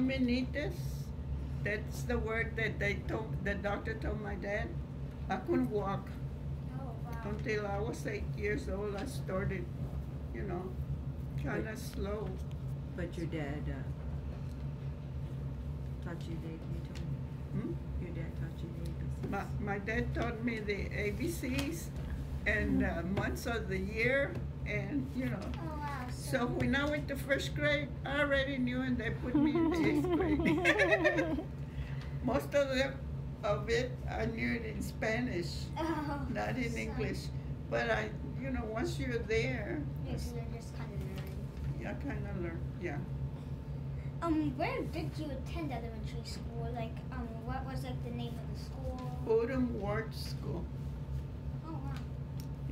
meningitis. That's the word that the doctor told my dad. I couldn't walk Oh, wow. until I was 8 years old. I started, you know, kind of slow. But your dad taught you the, you told me. Hmm? Your dad taught you the ABCs. My dad taught me the ABCs and months of the year, and you know. Oh, wow. So when I went to first grade, I already knew, and they put me in the 8th grade. Most of it, I knew it in Spanish, not in English. But once you're there, Yes, they're just kind of learning. I kind of learned, yeah. Where did you attend elementary school? Like, what was like the name of the school? Odom Ward School. Oh, wow.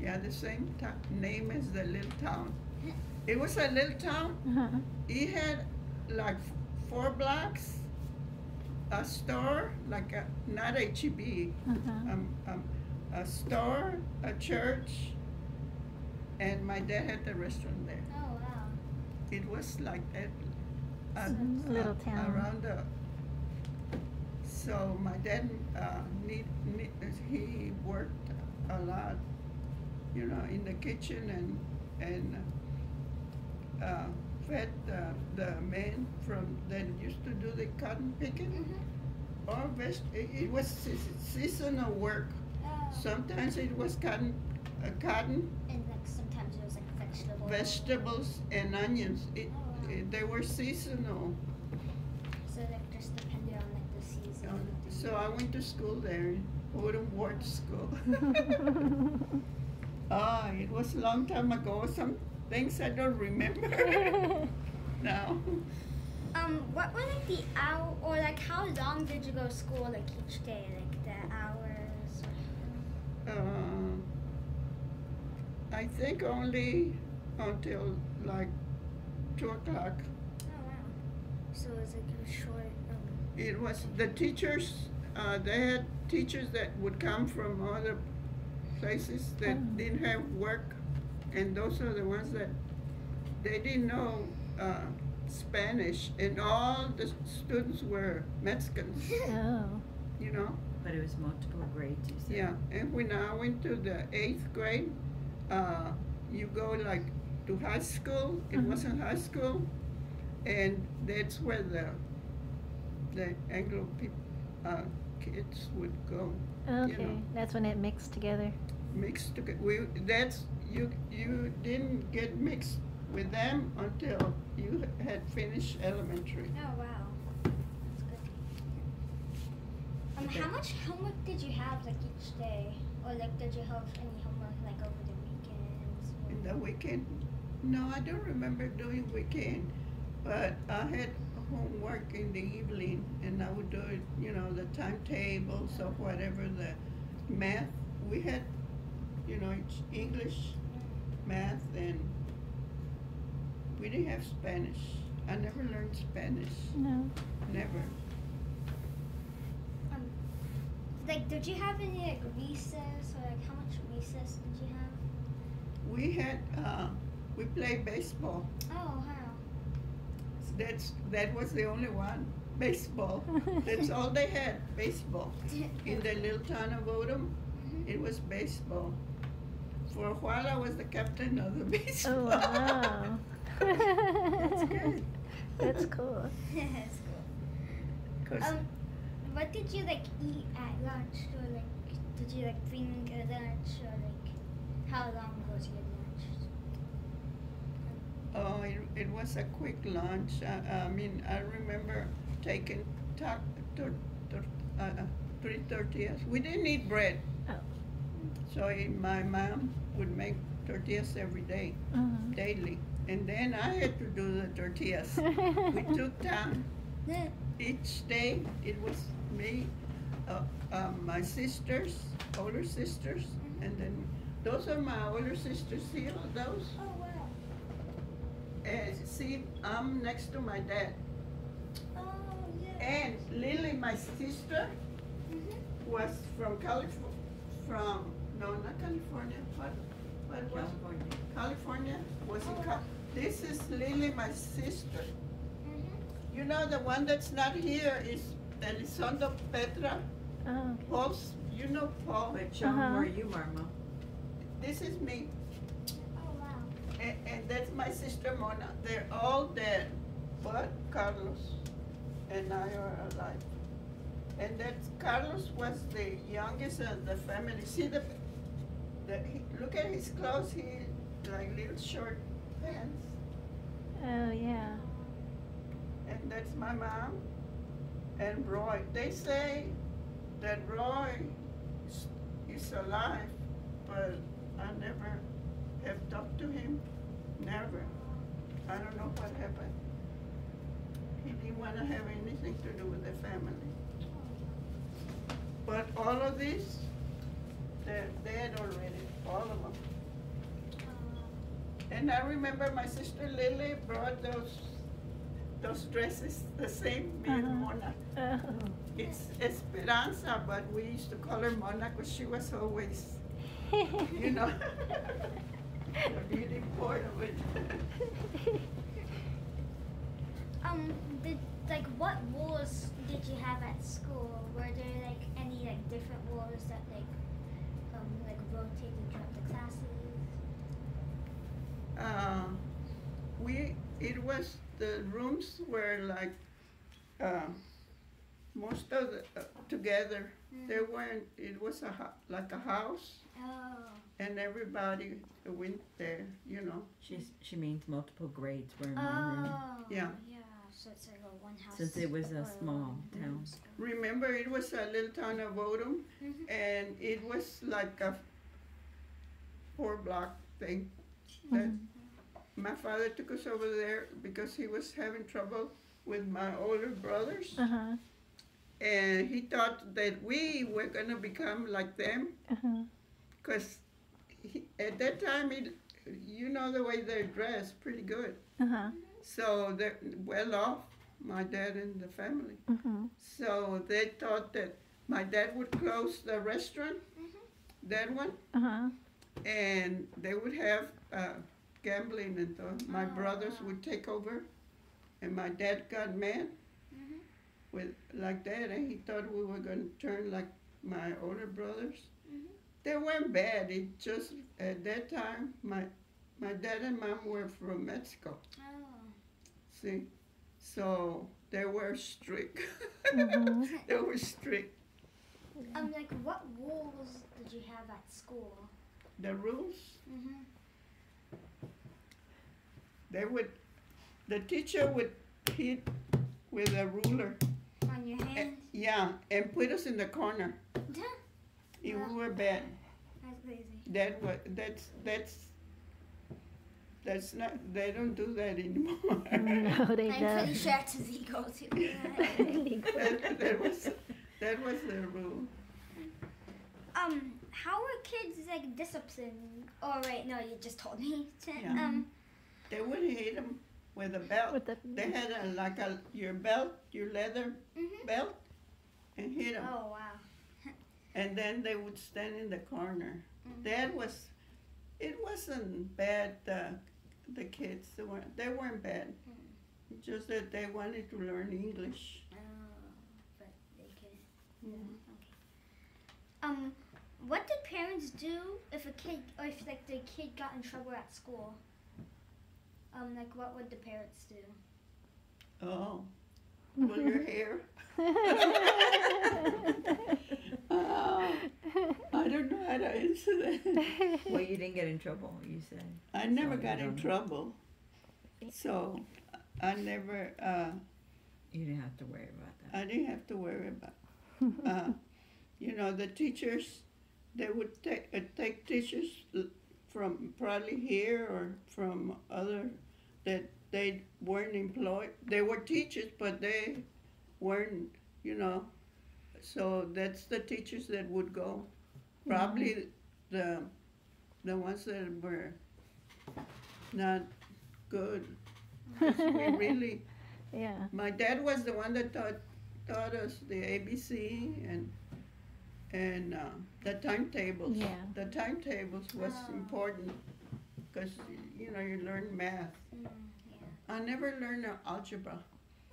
Yeah, the same name as the little town. It was a little town. Uh-huh. It had like 4 blocks, a store, like not HEB, Uh-huh. a store, a church, and my dad had the restaurant there. Oh, wow. It was like that. Little town. Around the. So my dad he worked a lot, you know, in the kitchen and fed the men that used to do the cotton picking. Or it was seasonal work. Oh. Sometimes it was cotton, And like sometimes it was like vegetables. vegetables and onions. They were seasonal. So like just depended on like the season. So I went to school there, Odom Ward School. It was a long time ago. Some things I don't remember now. What were like the hour, or like how long did you go to school like each day, like the hours? I think only until like 2 o'clock. Oh, wow. So it was like a short. It was the teachers. They had teachers that would come from other places that didn't have work, and those are the ones that they didn't know Spanish, and all the students were Mexicans. Oh. You know. But it was multiple grades, you said? Yeah, and when I went to the 8th grade, you go like to high school. It wasn't high school, and that's where the Anglo kids would go. Okay, You know, that's when it mixed together. mixed together. You didn't get mixed with them until you had finished elementary. Oh, wow. That's good. How much homework did you have like each day, or like did you have any homework like over the weekends? In the weekend? No, I don't remember doing weekend, but I had homework in the evening, and I would do it, you know, the timetables or whatever, the math. We had, you know, English, math, and we didn't have Spanish. I never learned Spanish. No. Never. Like, did you have any like recess, or like how much recess did you have? We had, we played baseball. Oh, wow. That was the only one. Baseball. That's all they had, baseball. In the little town of Odom, it was baseball. For a while, I was the captain of the baseball. Oh, wow. That's good. That's cool. That's cool. 'Cause What did you like eat at lunch, or like did you like bring a lunch, or like how long was your lunch? oh, it was a quick lunch. I mean, I remember taking 3 tortillas. We didn't eat bread. Oh. So my mom would make tortillas every day, daily. And then I had to do the tortillas. We took time. Each day, it was me, my sisters, older sisters, and then those are my older sisters. See all those? Oh, wow. And see, I'm next to my dad. Oh, yeah. And Lily, my sister, was from California. No, not California. What was California. California? Was in This is Lily, my sister. You know, the one that's not here is Elizondo Petra. Oh, okay. Paul's, you know Paul. But show 'em Uh-huh. where you are, Mom. This is me. Oh wow. And that's my sister Mona. They're all dead, but Carlos and I are alive. And that's Carlos was the youngest of the family. See look at his clothes. He like little short pants. Oh, yeah. And that's my mom and Roy. They say that Roy is alive, but I never have talked to him. Never. I don't know what happened. He didn't want to have anything to do with the family. But all of these, they're dead already, all of them. And I remember my sister Lily brought those dresses, the same, me and Uh-huh. Mona. Oh. It's Esperanza, but we used to call her Mona because she was always, you know, the beauty part of it. What rules did you have at school? Were there like any like different rules that like rotated throughout the classes? It was, the rooms were like, most of the, together. There weren't, it was like a house, Oh. and everybody went there, you know. She means multiple grades were in one room. Oh. Yeah. Yeah. So it's like a one house. Since it was a or small town. school. Remember, it was a little town of Odom, Mhm. and it was like a 4-block thing. That my father took us over there because he was having trouble with my older brothers, Uh-huh. and he thought that we were gonna become like them, Uh-huh. because at that time, you know the way they're dressed, pretty good. Uh-huh. So they're well off, my dad and the family. Mm-hmm. So they thought that my dad would close the restaurant, that one, Uh-huh. and they would have gambling, and my brothers would take over. And my dad got mad with like that, and he thought we were going to turn like my older brothers. They weren't bad. It just at that time, my dad and mom were from Mexico. Oh. See, so they were strict. Mhm. They were strict. Like what rules did you have at school? The rules, Mm-hmm. the teacher would hit with a ruler. On your hands? Yeah, and put us in the corner if we were bad. That's crazy. That's not. They don't do that anymore. No, they I'm don't. pretty sure it's illegal to do that. that was the rule. How were kids like disciplined? Oh wait, no, you just told me. Yeah. They would hit them with a belt. With the, They had your belt, your leather belt, and hit them. Oh wow. And then they would stand in the corner. It wasn't bad. The kids, they weren't bad. Just that they wanted to learn English. Oh, but they could. Okay. What did parents do if if like the kid got in trouble at school? Like what would the parents do? Oh, pull your hair. I don't know how to answer that. Well, you didn't get in trouble, you said. I never So got you in don't- trouble, so I never. You didn't have to worry about that. I didn't have to worry about. The teachers, they would take teachers from probably here or from other that they weren't employed. They were teachers, but they weren't, So that's the teachers that would go. Probably the ones that were not good. 'Cause we really. yeah. My dad was the one that taught us the ABC and the timetables. Yeah. The timetables was important because you learn math. Yeah. I never learned algebra.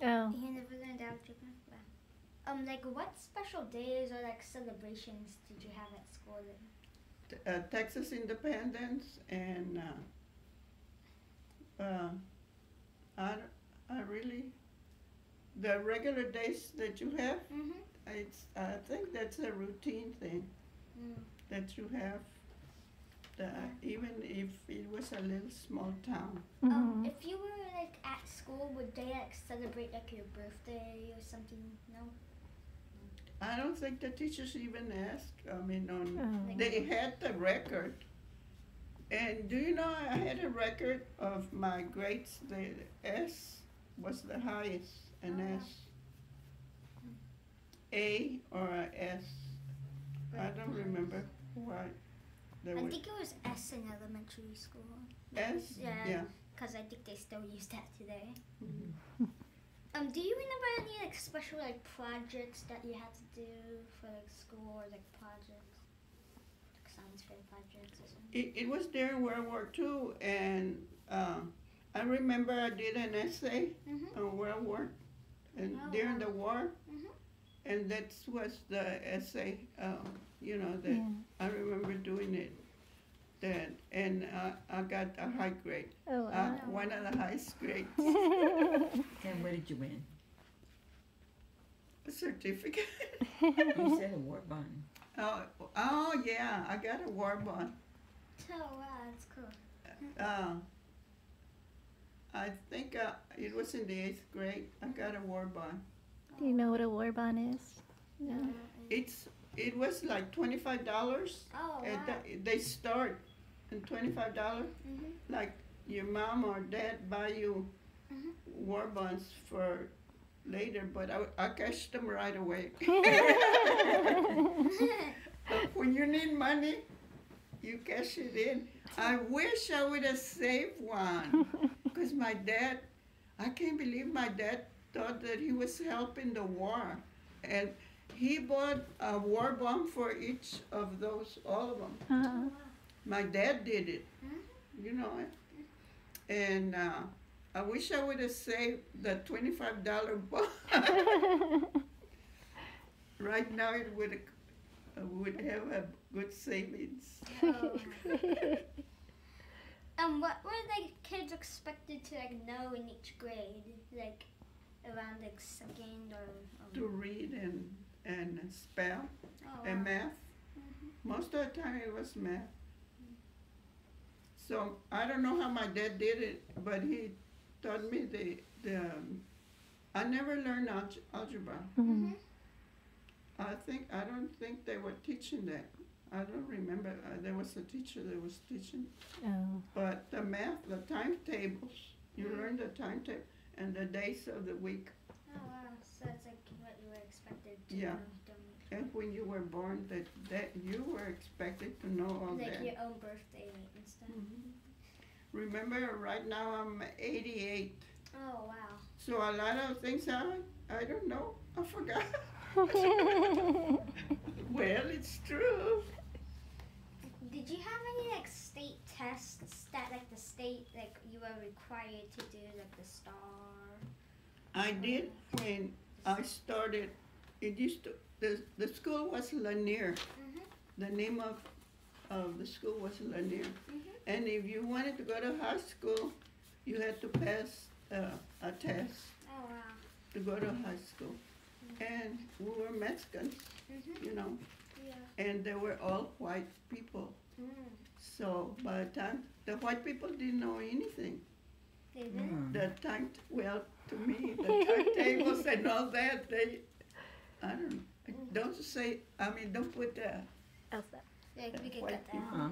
Oh. You never learned algebra? Wow. Like what special days or like celebrations did you have at school then? Texas independence and I, I really, the regular days that you have, I think that's a routine thing that you have. Even if it was a little small town. If you were like at school, would they like celebrate like your birthday or something? No. I don't think the teachers even asked. I mean, Oh. they had the record. And do you know I had a record of my grades? The S was the highest, an S. A or a S. I don't remember why. I think it was S in elementary school. S? Yeah. Because I think they still use that today. Mm-hmm. Do you remember any like special like projects that you had to do for like school or like projects, like science fair projects or something? It was during World War II, and I remember I did an essay on World War, and during the war, and that was the essay. You know that I remember doing it. That and I got a high grade. Oh, wow. One of the highest grades. And what did you win? A certificate. You said a war bond. Oh yeah, I got a war bond. Oh wow, that's cool. I think it was in the 8th grade. I got a war bond. Do you know what a war bond is? No. It was like $25. Oh And wow. they start at $25. Like your mom or dad buy you war bonds for later, but I cashed them right away. When you need money, you cash it in. I wish I would have saved one, because my dad, I can't believe my dad thought that he was helping the war, and he bought a war bond for each of those, all of them. My dad did it, you know it. And I wish I would have saved the $25 bond. Right now it would have a good savings. What were like kids expected to like know in each grade, like around like second or? To read and spell and wow. math. Most of the time it was math. So I don't know how my dad did it, but he taught me I never learned algebra. I don't think they were teaching that. I don't remember. There was a teacher that was teaching. Oh. But the math, the timetables, you learn the timetable and the days of the week. Oh wow, so it's like what you were expected to Yeah. know. And when you were born, that you were expected to know all Like that. your own birthday and stuff. Remember, right now I'm 88. Oh wow. So a lot of things I don't know. I forgot. Well, it's true. Did you have any like state tests that like the state like you were required to do, like the STAR? I did when I started. It used to the school was Lanier. The name of the school was Lanier. And if you wanted to go to high school, you had to pass a test Oh wow. to go to high school. And we were Mexicans, you know, Yeah. and they were all white people. So by the time the white people didn't know anything. They did? To me, the timetables and all that, don't put the Like we could white get that. people. Uh-huh.